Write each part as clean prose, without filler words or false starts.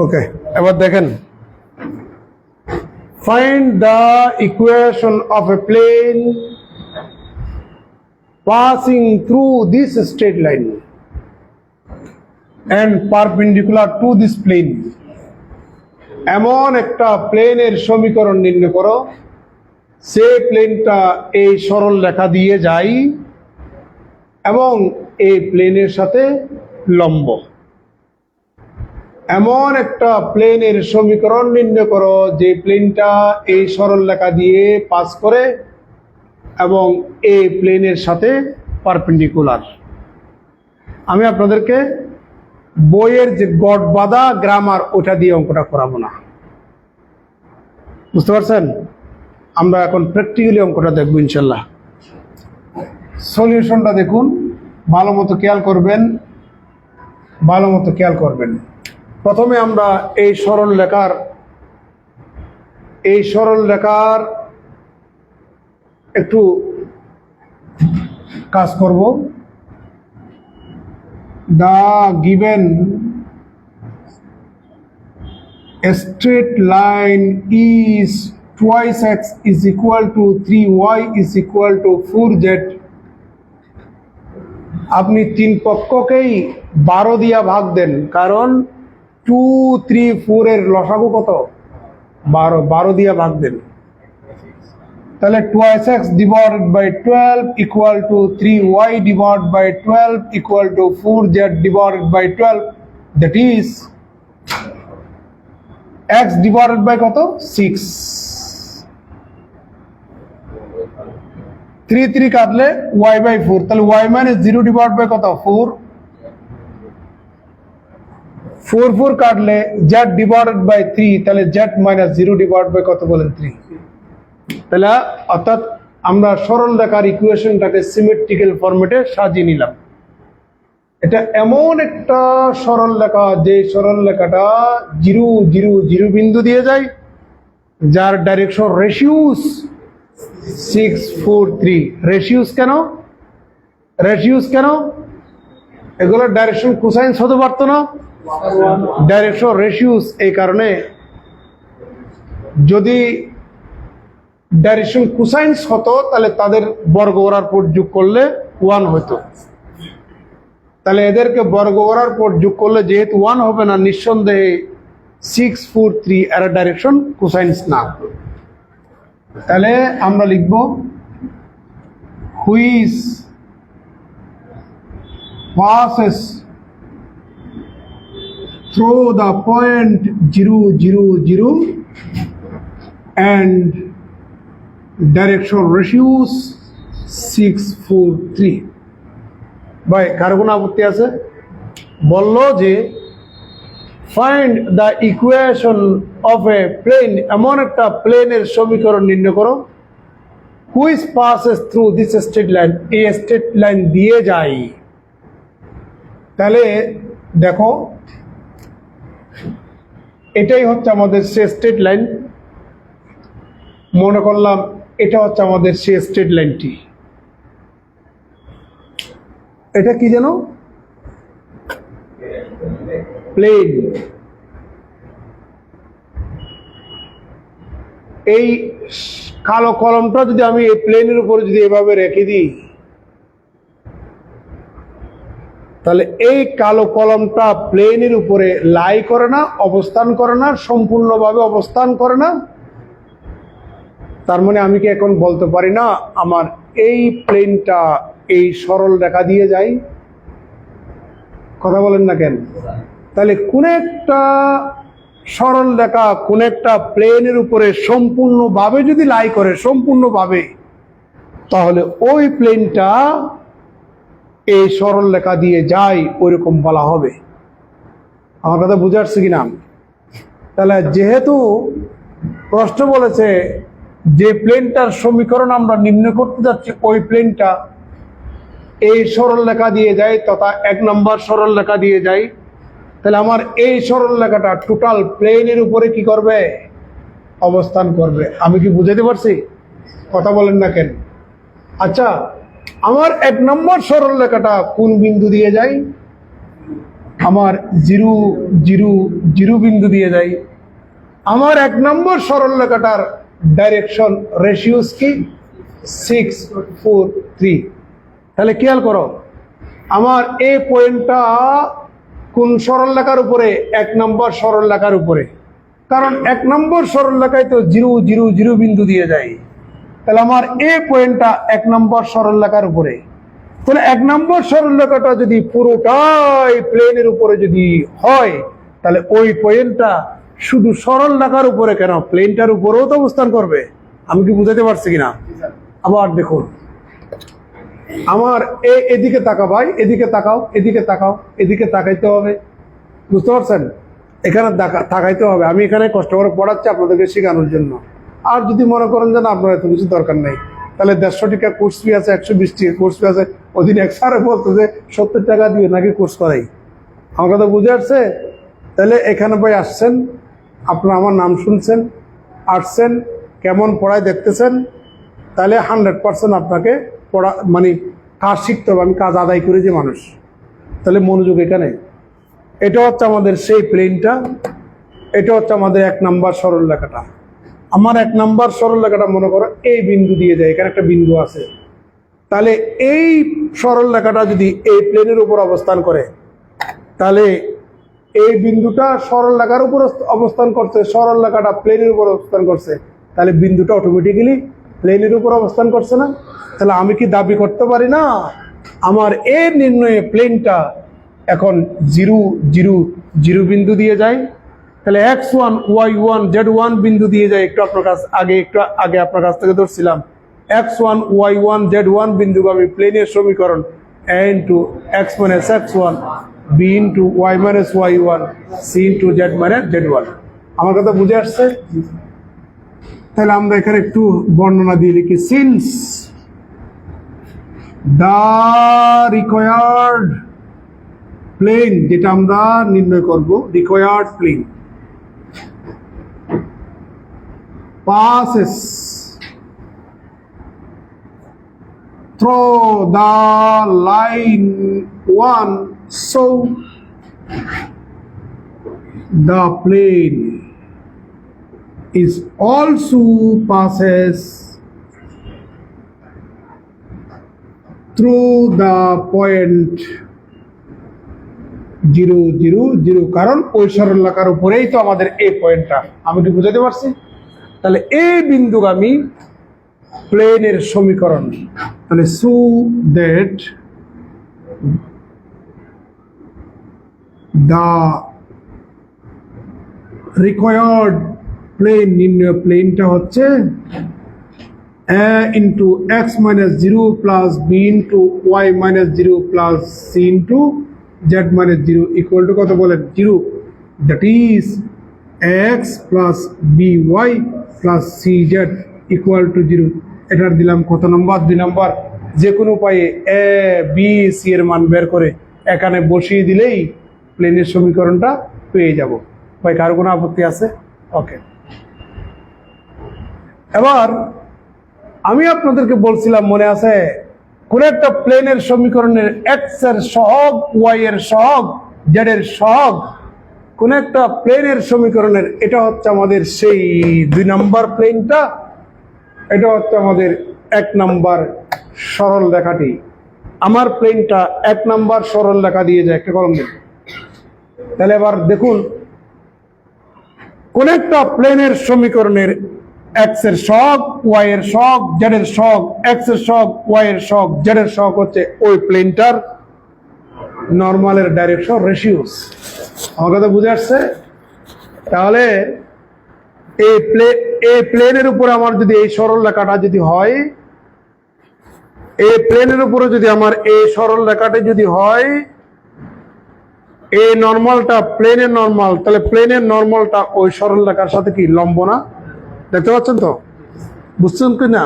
ওকে, এবার দেখেন, find the equation of a plane passing through this straight line and perpendicular to this plane. এমন একটা প্লেনের সমীকরণ নির্ণয় করো, সে প্লেনটা এই সরল রেখা দিয়ে যায় এবং এই প্লেনের সাথে লম্ব। এমন একটা প্লেনের সমীকরণ নির্ণয় করো যে প্লেনটা এই সরল রেখা দিয়ে পাস করে এবং এই প্লেনের সাথে পারপেন্ডিকুলার। আমি আপনাদেরকে বইয়ের যে গড় বাঁধা গ্রামার ওটা দিয়ে অঙ্কটা করাবো না, বুঝতে পারছেন? আমরা এখন প্র্যাকটিক্যালি অঙ্কটা দেখবো ইনশাল্লাহ। সলিউশনটা দেখুন, ভালো মতো খেয়াল করবেন। প্রথমে আমরা এই সরল রেখার একটু কাজ করব। The given straight line is twice x is equal to 3y is equal to 4z. আপনি তিন পক্ষকেই 12 দিয়া ভাগ দেন, কারণ 2, 3, 4 এর লসাগু কত? 12 দিয়া ভাগ দেন। তাহলে 2x divided by 12 equal to 3y divided by 12 equal to 4z divided by 12, that is x divided by কত? 6। 3 3 কাটলে y by 4, তাহলে y minus 0 divided by কত? 4। 4 4 কাটলে z divided by 3, তাহলে z minus 0 divided by কত বলেন? 3। তাহলে অর্থাৎ আমরা সরল রেখার ইকুয়েশনটাকে সিমেট্রিক্যাল ফরম্যাটে সাজিয়ে নিলাম। এটা এমন একটা সরল রেখা যে সরল রেখাটা 0 0 0 বিন্দু দিয়ে যায়, যার ডাইরেকশন রেশিউস 6 4 3। রেশিউস কেন? এগুলোর ডাইরেকশন কোসাইন্স হতে পারতো না? ডাইরেকশন রেশিউস এই কারণে, যদি ডাইরেকশন কোসাইন্স হতো তাহলে তাদের বর্গ করার পর যোগ করলে 1 হতো। তাহলে এদেরকে বর্গ করার পর যোগ করলে যেহেতু 1 হবে না, নিঃসন্দেহে 6 4 3 এর ডাইরেকশন কোসাইন্স না। তাহলে আমরা লিখব which passes through the point 0 0 0 and direction ratios 6 4 3। ভাই কারো কোনো আপত্তি আছে? বললো যে find the equation of a plane, এমন একটা প্লেনের সমীকরণ নির্ণয় করো, which passes through this straight line, এই স্ট্রেট লাইন দিয়ে যায়। তাহলে দেখো, এটাই হচ্ছে আমাদের সে স্ট্রেট লাইন। মনে করলাম এটা হচ্ছে আমাদের সে স্ট্রেট লাইনটি। এটা কি যেন? প্লেন। এই কালো কলমটা যদি আমি এই প্লেনের উপরে যদি এভাবে রেখে দিই, তাহলে এই কালো কলমটা প্লেনের উপরে লাই করে না, অবস্থান করে না, সম্পূর্ণভাবে অবস্থান করে না। তার মানে আমি কি এখন বলতে পারি না আমার এই প্লেনটা এই সরল রেখা দিয়ে যায়? কথা বলেন না কেন? তাহলে কোন একটা সরল রেখা কোন একটা প্লেনের উপরে সম্পূর্ণভাবে যদি লাই করে, সম্পূর্ণভাবে, তাহলে ওই প্লেনটা এই সরল রেখা দিয়ে যায়, ওইরকম বলা হবে। আমার কথা বুঝে আসছে কিনা? তাহলে যেহেতু প্রশ্ন বলেছে যে প্লেনটার সমীকরণ আমরা নির্ণয় করতে যাচ্ছি, ওই প্লেনটা এই সরল রেখা দিয়ে যায় তথা 1 নম্বর সরল রেখা দিয়ে যায়, তাহলে আমার এই সরল রেখাটা টোটাল প্লেনের উপরে কি করবে? অবস্থান করবে। আমি কি বুঝাতে পারছি? কথা বলেন না কেন? আচ্ছা, আমার 1 নম্বর সরল রেখাটা কোন বিন্দু দিয়ে যায়? আমার 0 0 0 বিন্দু দিয়ে যায়। আমার 1 নম্বর সরল রেখাটার ডাইরেকশন রেশিওস কি? 6 4 3। তাহলে খেয়াল করো, আমার এই পয়েন্টটা কোন সরল রেখার উপরে? 1 নম্বর সরল রেখার উপরে। কারণ 1 নম্বর সরল রেখায় তো 0 0 0 বিন্দু দিয়ে যায়। তাহলে আমার এই পয়েন্টটা 1 নম্বর সরল রেখার উপরে। তাহলে 1 নম্বর সরল রেখাটা যদি পুরোটাই প্লেনের উপরে যদি হয়, তাহলে ওই পয়েন্টটা শুধু সরল রেখার উপরে কেন, প্লেনটার উপরেও তো অবস্থান করবে। আমি কি বুঝাতে পারছি কিনা? আবার দেখুন, আমার এদিকে তাকাও ভাই, এদিকে তাকাও, এদিকে তাকাও, এদিকে তাকাইতে হবে। বুঝতে পারছেন? এখানে তাকাইতে হবে। আমি এখানে কষ্ট করে পড়াচ্ছি আপনাদেরকে শেখানোর জন্য। আর যদি মনে করেন যে না, আপনার এত কিছু দরকার নেই, তাহলে 150 টাকা কোর্স ফি আছে, 120 টাকা কোর্স ফি আছে। ওদিন এক স্যারে বলতো যে 70 টাকা দিয়ে নাকি কোর্স করাই। আমার কথা বুঝে আসছে? তাহলে এখানে ভাই আসছেন, আপনারা আমার নাম শুনছেন, আসছেন, কেমন পড়ায় দেখতেছেন, তাহলে 100% আপনাকে পড়া মানে কাজ শিখতে হবে। আমি কাজ আদায় করি যে মানুষ, তাহলে মনোযোগ এখানে। এটা হচ্ছে আমাদের সেই প্লেনটা, এটা হচ্ছে আমাদের 1 নম্বর সরল রেখাটা। আমার 1 নম্বর সরল রেখাটা মনে করো এই বিন্দু দিয়ে যায়, এখানে একটা বিন্দু আছে। তাহলে এই সরল রেখাটা যদি এই প্লেনের উপর অবস্থান করে, তাহলে এই বিন্দুটা সরল রেখার উপর অবস্থান করছে, সরল রেখাটা প্লেনের উপর অবস্থান করছে, তাহলে বিন্দুটা অটোমেটিক্যালি প্লেনের উপর অবস্থান করছে না? তাহলে আমি কি দাবি করতে পারি না আমার এই নির্ণয়ে প্লেনটা এখন 0 0 0 বিন্দু দিয়ে যায়? তাহলে x1 y1 z1 বিন্দু দিয়ে যায়। একটু আগে আপনার কাছ থেকে ধরছিলাম, x1 y1 z1 বিন্দু আমি প্লেনের সমীকরণ a into x minus x1 b into y minus y1 c into z minus z1। আমার কথা বুঝে আসছে? তাহলে আমরা এখানে একটু বর্ণনা দিয়ে লিখি, সিন্স দ্য রিকোয়ার্ড প্লেন, যেটা আমরা নির্ণয় করব, required plane passes through the line 1, so the plane is also passes through the point 0 0 0। কারণ ওই সরল রেখার উপরেই তো আমাদের এই পয়েন্টটা। আমি কি বুঝাতে পারছি? তাহলে এই বিন্দুগামী প্লেনের সমীকরণ, তাহলে so that the required plane, নির্ণয় প্লেনটা হচ্ছে a into x minus 0 plus b into y minus 0 plus c into z minus 0 equal to কত বলেন? 0। that is x plus by plus cz equal to 0। এটার দিলাম কত নম্বর? 2 নম্বর। যে কোনো উপায়ে a b c এর মান বের করে এখানে বসিয়ে দিলেই প্লেনের সমীকরণটা পেয়ে যাব। ভাই কার কোনো আপত্তি আছে? ওকে। এবার আমি আপনাদেরকে বলছিলাম, মনে আছে, কোন একটা প্লেনের সমীকরণের এক্স এর সহগ, ওয়াই এর সহগ, জেড এর সহগ, কোন একটা প্লেনের সমীকরণের, এটা হচ্ছে আমাদের সেই 2 নম্বর প্লেনটা, এটা হচ্ছে আমাদের 1 নম্বর সরল রেখাটি। আমার প্লেনটা 1 নম্বর সরল রেখা দিয়ে যায়, একটা কলম দিন। তাহলে এবার দেখুন, কোন একটা প্লেনের সমীকরণের এক্স এর সহগ, ওয়াই এর সহগ, জেড এর সহগ, এক্স এর সহগ, ওয়াই এর সহগ, জেড এর সহগ হচ্ছে ওই প্লেনটার নরমালের ডাইরেকশন রেশিওস। আমার কথা বুঝে আসছে? তাহলে এই প্লেনের উপরে আমার যদি এই সরল রেখাটা যদি হয়, এই প্লেনের উপরে যদি আমার এই সরল রেখাটা যদি হয়, এই নরমালটা প্লেনের নরমাল, তাহলে প্লেনের নরমালটা ওই সরল রেখার সাথে কি লম্ব না? দেখতে পাচ্ছেন তো? বুঝছেন কি না?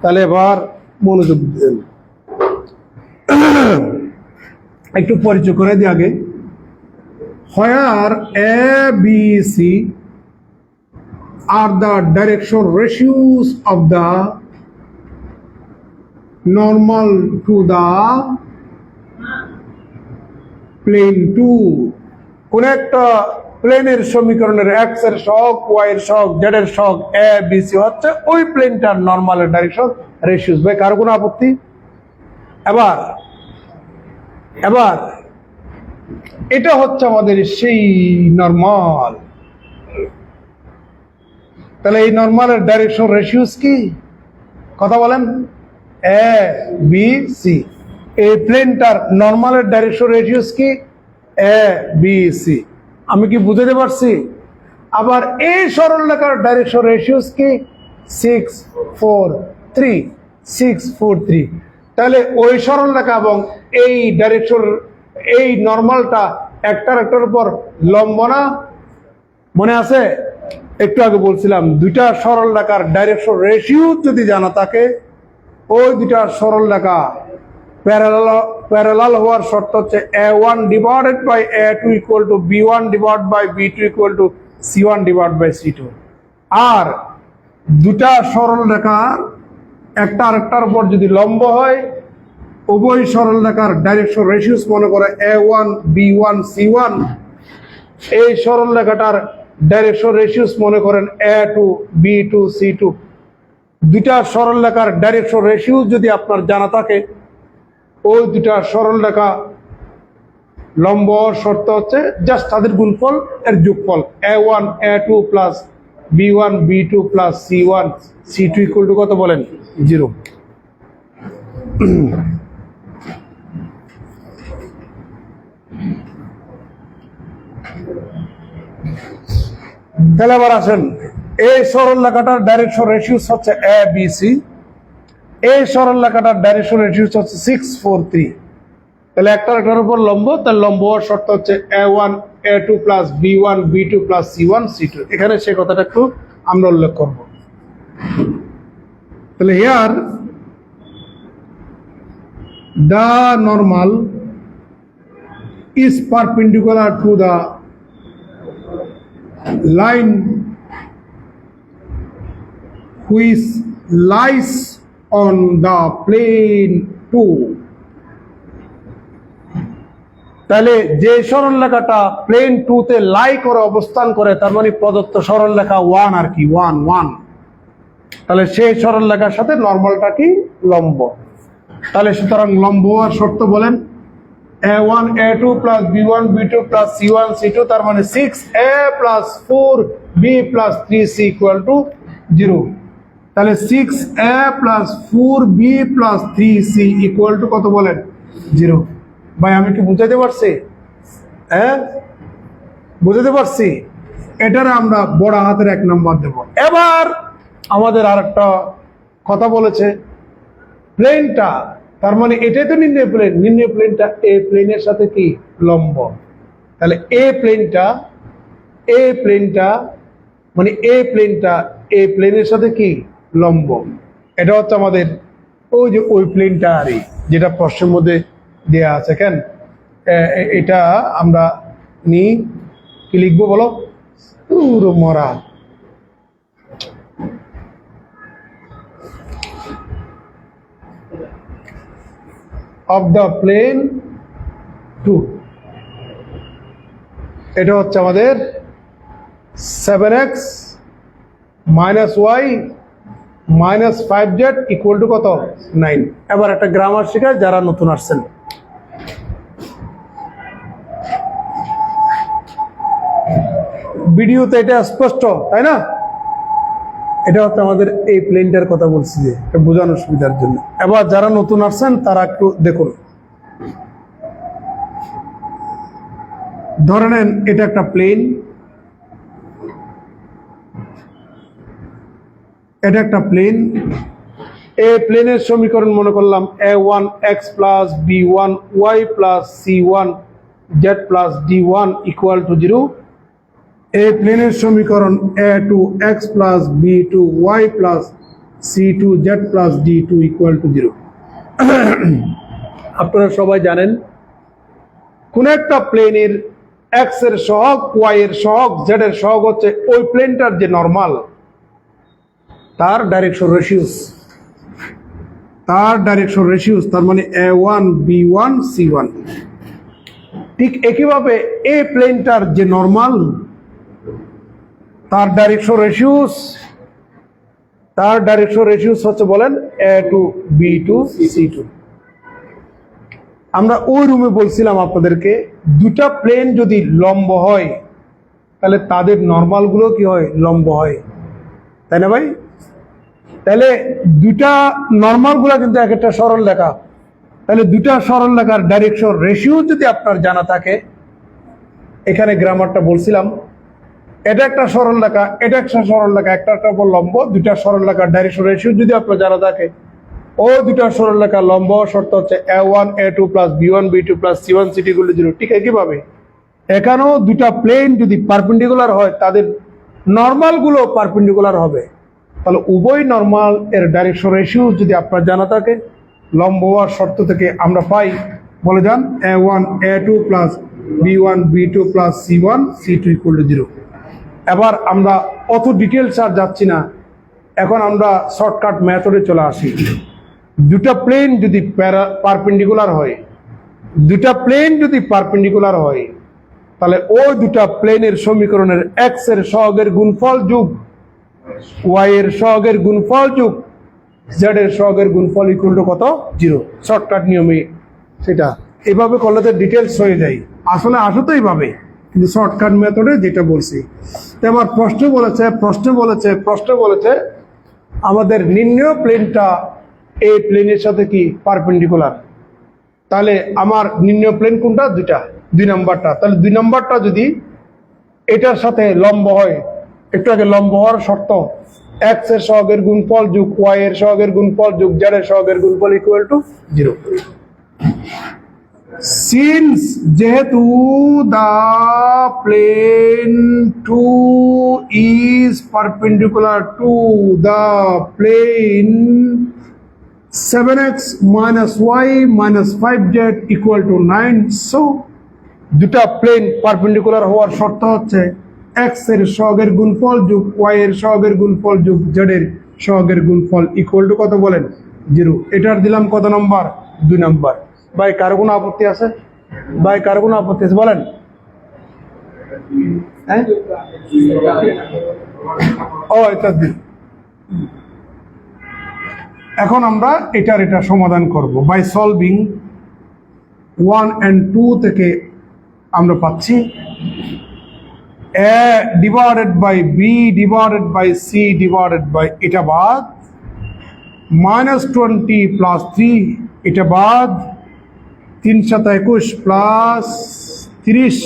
তাহলে এবার মনোযোগ দেন, একটু পরিচয় করে দিই আগে। Where A B C are the direction ratios of the normal to the plane two. কোন একটা প্লেনের সমীকরণের এক্স এর সহগ, ওয়াই এর সহগ, জেড এর সহগ এ বি সি হচ্ছে ওই প্লেনটার নর্মালের ডাইরেকশন রেশিওস। ভাই কারো কোনো আপত্তি? এবার এবার এটা হচ্ছে আমাদের সেই নর্মাল। তাহলে এই নর্মালের ডাইরেকশন রেশিওস কি? কথা বলেন। এ বি সি। এই প্লেনটার নর্মালের ডাইরেকশন রেশিওস কি? এ বি সি। আমি কি বুঝাতে পারছি? আবার এই সরলরেখার ডাইরেকশন রেশিওস কি? 6 4 3 6 4 3। তাহলে ওই সরলরেখা এবং এই ডাইরেকশন, এই নর্মালটা একটার উপর লম্ব না? মনে আছে? একটু আগে বলছিলাম দুইটা সরলরেখার ডাইরেকশন রেশিও যদি জানা থাকে, ওই দুইটা সরলরেখা প্যারালাল হওয়ার শর্ত হচ্ছে a1 divided by a2 equal to b1 divide by b2 equal to c1 divide by c2। আর দুটা সরলরেখার একটা আরেকটার উপর যদি লম্ব হয়, উভয় সরলরেখার ডাইরেকশন রেশিওস মনে করে a1 b1 c1। এই সরলরেখাটার ডাইরেকশন রেশিওস মনে করেন a2 b2 c2। দুইটা সরলরেখার ডাইরেকশন রেশিওস যদি আপনার জানা থাকে, ওই দুটা সরলরেখা লম্ব শর্ত হচ্ছে জাস্ট তাদের গুণফল এর যোগফল a1 a2 plus b1 b2 plus c1 c2 equal to কত বলেন? 0। তাহলে আবার আসেন, এই সরলরেখাটার ডাইরেকশন রেশিওস হচ্ছে এ বি সি। এই সরলরেখাটার ডাইরেকশন রেশিওস হচ্ছে 6 4 3। তাহলে একটার উপর লম্ব, তার লম্ব হওয়ার শর্ত হচ্ছে a1 a2 plus b1 b2 plus c1 c2। এখানে সে কথাটা একটু আমরা উল্লেখ করব। তাহলে here the normal is perpendicular to the line which lies on the plane 2। তাহলে যে সরলরেখাটা প্লেন 2 তে লাই করে অবস্থান করে, তার মানে প্রদত্ত সরলরেখা 1 আর কি 1 1। তাহলে সেই সরলরেখার সাথে নরমালটা কি? লম্ব। তাহলে সুতরাং লম্ব হওয়ার শর্ত বলেন a1 a2 plus b1 b2 plus c1 c2, তার মানে 6a plus 4b plus 3c equal to 0। তাহলে 6a plus 4b plus 3c equal to কত বলেন? 0। ভাই আমি কি বুঝাতে পারছি? হ্যাঁ বুঝাতে পারছি? এটার আমরা বড় হাতের 1 নম্বর দেব। এবার আমাদের আরেকটা কথা বলেছে, প্লেনটা, তার মানে এটাই তো নির্ণয় প্লেন, নির্ণয় প্লেনটা এই প্লেনের সাথে কি? লম্ব। তাহলে এই প্লেনটা মানে এই প্লেনের সাথে কি? লম্ব। এটা হচ্ছে আমাদের ওই যে ওই প্লেনটা আর যেটা প্রশ্নের মধ্যে দেয়া আছে। কেন এটা আমরা নিই, কি লিখবো বলো? পুরো মরা of the plane 2। এটা হচ্ছে আমাদের 7x minus y minus 5z equal to কত? 9। এবার একটা গ্রামার শেখায় যারা নতুন আসছেন। ভিডিওতে এটা স্পষ্ট, তাই না? এটা হচ্ছে আমাদের এই প্লেনটার কথা বলছি যে বোঝানোর সুবিধার জন্য। এবার যারা নতুন আসছেন তারা একটু দেখুন। ধরে নেন এটা একটা প্লেন, এটা একটা প্লেন। এই প্লেনের সমীকরণ মনে করলাম a1 x plus b1 y plus c1 z plus d1 equal to 0। এই প্লেনের সমীকরণ a2 x plus b2 y plus c2 z plus d2 equal to 0। আপনারা সবাই জানেন কোন একটা প্লেনের x এর সহগ, y এর সহগ, z এর সহগ হচ্ছে ওই প্লেনটার যে নরমাল, তার ডাইরেকশন রেশিওস। তার ডাইরেকশন রেশিওস, তার মানে A1 B1 C1। ঠিক একইভাবে এই প্লেনটার যে নর্মাল, তার ডাইরেকশন রেশিওস হচ্ছে বলেন A2 B2 C2। আমরা ওই রুমে বলছিলাম আপনাদেরকে দুটা প্লেন যদি লম্ব হয় তাহলে তাদের নর্মাল গুলো কি হয়, লম্ব হয়, তাই না ভাই? তাহলে দুটা নর্মাল গুলা কিন্তু এক একটা সরল রেখা, তাহলে দুটা সরল রেখার ডাইরেকশন রেশিও যদি আপনার জানা থাকে, এখানে গ্রামারটা বলছিলাম, এটা একটা সরল রেখা, এটা একটা সরল রেখা, একটা উপর লম্ব, দুটা সরল রেখার ডাইরেকশন রেশিও যদি আপনার জানা থাকে, ও দুটা সরল রেখা লম্ব শর্ত হচ্ছে A1 A2 plus B1 B2 plus C1 C2 = 0। ঠিক একইভাবে এখানেও দুটা প্লেন যদি পারপেন্ডিকুলার হয় তাদের নর্মাল গুলো পারপেন্ডিকুলার হবে, তাহলে উভয় নর্মাল এর ডাইরেকশন রেশিও যদি আপনার জানা থাকে, লম্ব হওয়ার শর্ত থেকে আমরা পাই, বলে যান A1 A2 plus B1 B2 plus C1 C2 = 0। এবার আমরা অত ডিটেলস আর যাচ্ছি না, এখন আমরা শর্টকাট মেথডে চলে আসি। দুটা প্লেন যদি পারপেন্ডিকুলার হয়, তাহলে ওই দুটা প্লেনের সমীকরণের এক্স এর সহগের গুণফল যোগ ওয়াই এর সহগের গুণফল যোগ জেড এর সহগের গুণফল = কত, 0। শর্টকাট নিয়মে সেটা এভাবে করলে তো ডিটেলস হয়ে যায়, আসলে আসো তো এইভাবে, কিন্তু শর্টকাট মেথডে যেটা বলছি। তো আমার প্রশ্ন বলেছে আমাদের নির্ণয় প্লেনটা এই প্লেনের সাথে কি পারপেন্ডিকুলার, তাহলে আমার নির্ণয় প্লেন কোনটা, দুই নাম্বারটা। তাহলে দুই নাম্বারটা যদি এটার সাথে লম্ব হয়, একটু আগে লম্ব হওয়ার শর্ত এক্স এর সহগের গুণফল যোগ ওয়াই এর সহগের গুণফল যোগ জেড এর সহগের গুণফল = 0। সিন্স যেহেতু the plane 2 is perpendicular to the plane 7x minus y minus 5z = 9, so দুটা প্লেন পারপেন্ডিকুলার হওয়ার শর্ত হচ্ছে এক্স এর সহগের গুণফল যোগ ওয়াই এর সহগের গুণফল যোগ জেড এর সহগের গুণফল = কত বলেন, 0। এটার দিলাম কত নাম্বার, 2 নাম্বার। ভাই কার কোনো আপত্তি আছে? বলেন। হ্যাঁ, ও এটা দিন। এখন আমরা এটা সমাধান করব বাই সলভিং 1 and 2 থেকে আমরা পাচ্ছি A divided by B divided by C divided by এটা বাদ, -20 প্লাস 3 এটা বাদ, 3 × 7 = 21 প্লাস 30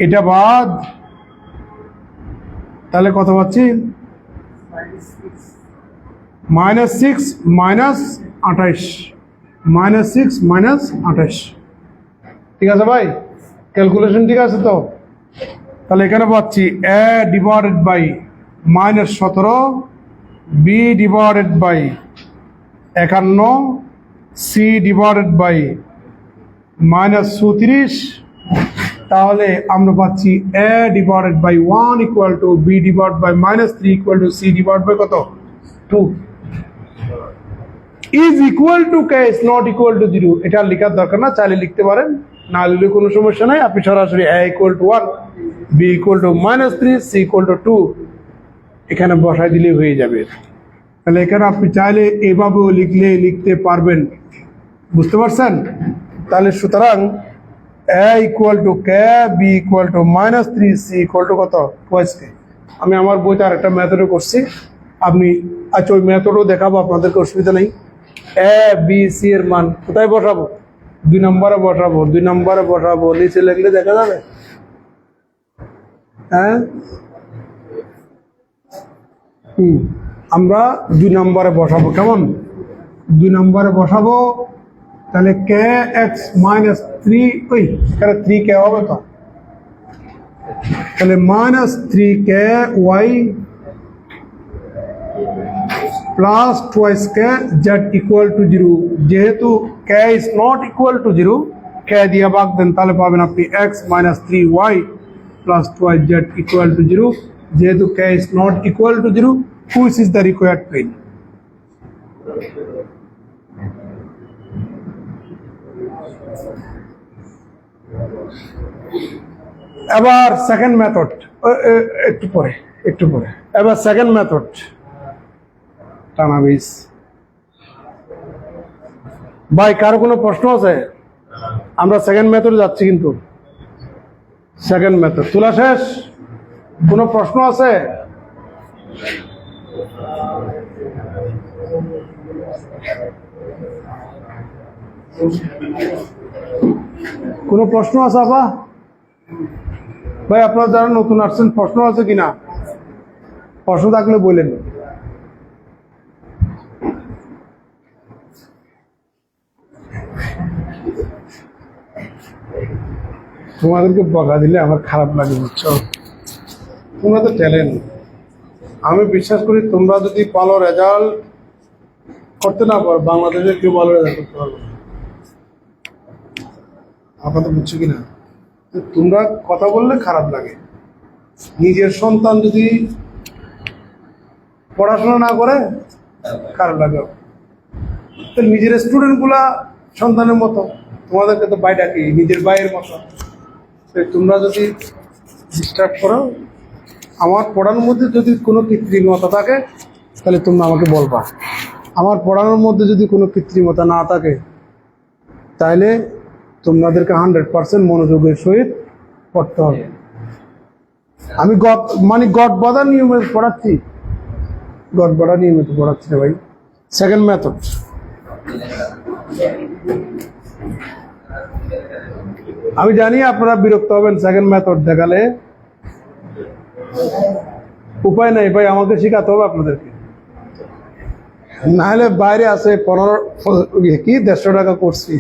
এটা বাদ, তাহলে কত পাচ্ছি, -6 -28। ঠিক আছে ভাই, ক্যালকুলেশন ঠিক আছে তো? তাহলে এখানে পাচ্ছি A divided by -17, B divided by 51, C divided by -34, তাহলে আমরা পাচ্ছি A divided by 1 = B divided by -3 = C divided by কত, 2 is equal to K is not equal to 0। এটা লেখার দরকার না, চাইলে লিখতে পারেন, না লিখলে কোনো সমস্যা নাই। আপনি সরাসরি A = 1 B = -3 C = 2 এখানে বসাই দিলে হয়ে যাবে। তাহলে এখানে আপনি চাইলে এভাবেও লিখতে পারবেন, বুঝতে পারছেন? তাহলে সুতরাং A = K, B = -3 C = কত, 2K। আমি আমার বইতে আরেকটা মেথডও করছি, আপনি আচ্ছা ওই মেথডও দেখাবো, আপনাদেরকে অসুবিধা নেই। A B C এর মান কোথায় বসাবো, 2 নম্বরে বসাবো, নিচে লিখলে দেখা যাবে। হ্যাঁ, আমরা 2 নম্বরে বসাবো, কেমন, 2 নম্বরে বসাবো। তাহলে kx -3, ওই এখানে 3k হবে তো, তাহলে -3k y plus 2k z = 0। যেহেতু k is not equal to 0, k দিয়ে ভাগ দেন, তাহলে পাবেন আপনি x -3y plus 2z = 0। যেহেতু k is not equal to 0, which is the required plane? এবার সেকেন্ড মেথড, একটু পরে এবার সেকেন্ড মেথড, টানা বিষ। ভাই কারো কোনো প্রশ্ন আছে? আমরা সেকেন্ড মেথডে যাচ্ছি, কিন্তু সেকেন্ড মেথড তোলা শেষ। কোনো প্রশ্ন আছে? কোনো প্রশ্ন আছে আপা? ভাই আপনারা যারা নতুন আসছেন প্রশ্ন আছে কিনা? প্রশ্ন থাকলে বলেন। তোমাদেরকে বকা দিলে আমার খারাপ লাগে, বুঝছো? তোমরা তো ট্যালেন্ট। আমি বিশ্বাস করি তোমরা যদি ভালো রেজাল্ট করতে না পারো, বাংলাদেশে কেউ ভালো রেজাল্ট করতে পারবে না। আপনাদের বুঝছো কিনা? তোমরা কথা বললে খারাপ লাগে। নিজের সন্তান যদি পড়াশোনা না করে খারাপ লাগে। নিজের স্টুডেন্ট গুলা সন্তানের মতো, তোমাদেরকে তো ভাই ডাকি, নিজের ভাইয়ের মতো। তোমরা যদি ডিস্টার্ব করো, আমার পড়ানোর মধ্যে যদি কোনো কৃত্রিমতা থাকে তাহলে তোমরা আমাকে বলবা। আমার পড়ানোর মধ্যে যদি কোনো কৃত্রিমতা না থাকে তাহলে তোমাদেরকে 100% মনোযোগের সহিত পড়তে হবে। আমি গড় নিয়মিত পড়াচ্ছি, গড় নিয়মিত পড়াচ্ছি না ভাই। সেকেন্ড মেথড, আমি জানি আপনারা বিরক্ত হবেন সেকেন্ড মেথড দেখালে। উপায় নাই ভাই, আমাকে শিখাতে হবে আপনাদেরকে। নাহলে বাইরে আছে 150 টাকা করছি,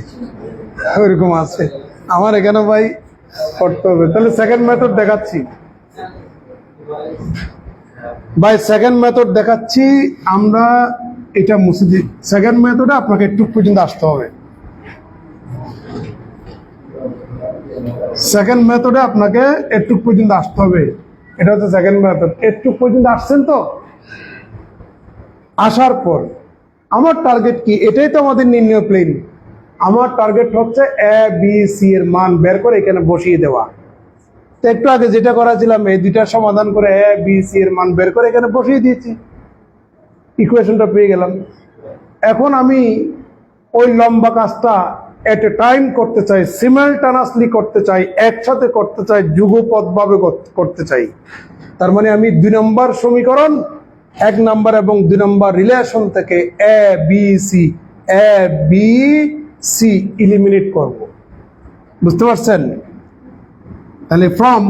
ওইরকম আছে। আমার এখানে ভাই পড়তে হবে। তাহলে সেকেন্ড মেথড দেখাচ্ছি ভাই, সেকেন্ড মেথড দেখাচ্ছি। আমরা এটা মুছে দিই। সেকেন্ড মেথডে আপনাকে একটু পর্যন্ত আসতে হবে। সেকেন্ড মেথডে আপনাকে একটু পর্যন্ত আসতে হবে। এটা হচ্ছে সেকেন্ড মেথড। একটু পর্যন্ত আসছেন তো? আসার পর আমার টার্গেট কি? এটাই তো আমাদের নির্ণয় প্লেন। আমার টার্গেট হচ্ছে এ বি সি এর মান বের করে এখানে বসিয়ে দেওয়া। তো একটু আগে যেটা করেছিলাম, এই দুইটার সমাধান করে এ বি সি এর মান বের করে এখানে বসিয়ে দিয়েছি, ইকুয়েশনটা পেয়ে গেলাম। এখন আমি ওই লম্বা কাজটা এট এ টাইম করতে চাই, সিমালটানাসলি করতে চাই, একসাথে করতে চাই, যুগপৎভাবে করতে চাই। তার মানে আমি 2 নম্বর সমীকরণ, 1 নম্বর এবং 2 নম্বর রিলেশন থেকে এ বি সি ইলিমিনেট করব। বুঝতে পারছেন? তাহলে from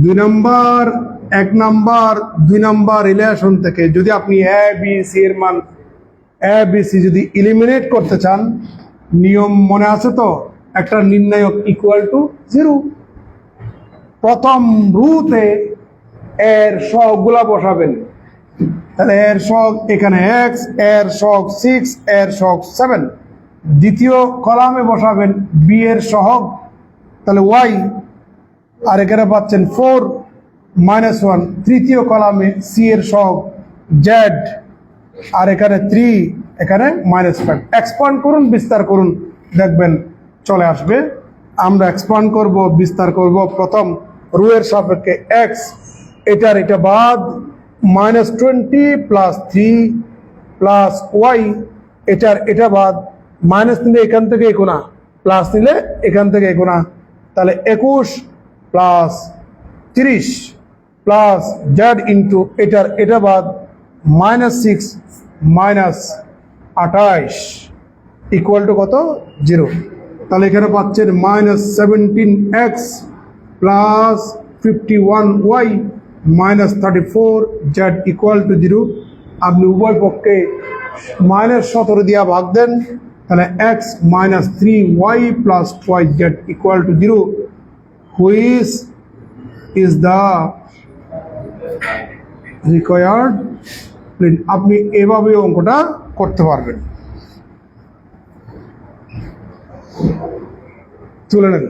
2 number, 1 number, 2 number relation থেকে যদি আপনি এ বি সি এর মান, এ বি সি যদি ইলিমিনেট করতে চান, নিয়ম মনে আছে তো? একটা নির্ণায়ক ইকুয়াল টু 0। প্রথম রুতে এর সহগগুলা বসাবেন। তাহলে এর সহগ এখানে x, এর সহগ 6, এর সহগ 7। দ্বিতীয় কলামে বসাবেন b এর সহগ, তাহলে y, আর এখানে পাচ্ছেন 4 - 1। তৃতীয় কলামে c এর সহগ z, আর এখানে 3, এখানে -5। এক্সপান্ড করুন, বিস্তার করুন, দেখবেন চলে আসবে। আমরা এক্সপান্ড করব, বিস্তার করব। প্রথম রো এর সাপেক্ষে x, এটা বাদ -20 + 3 + y, এটা বাদ, মাইনাস নিলে এখান থেকে এগোনা, প্লাস নিলে এখান থেকে এগোনা। তাহলে 21 + 30 + z ইন্টু এটা বাদ -6 - 28 ইকুয়াল টু কত? 0। তাহলে এখানে পাচ্ছেন -17x + 51y - 34z equal to 0। আপনি উভয় পক্ষে -17 দিয়া ভাগ দেন, তাহলে x - 3y + 2z equal to 0, which is the required plane. আপনি এভাবে অঙ্কটা করতে পারবেন। তুলে নেন।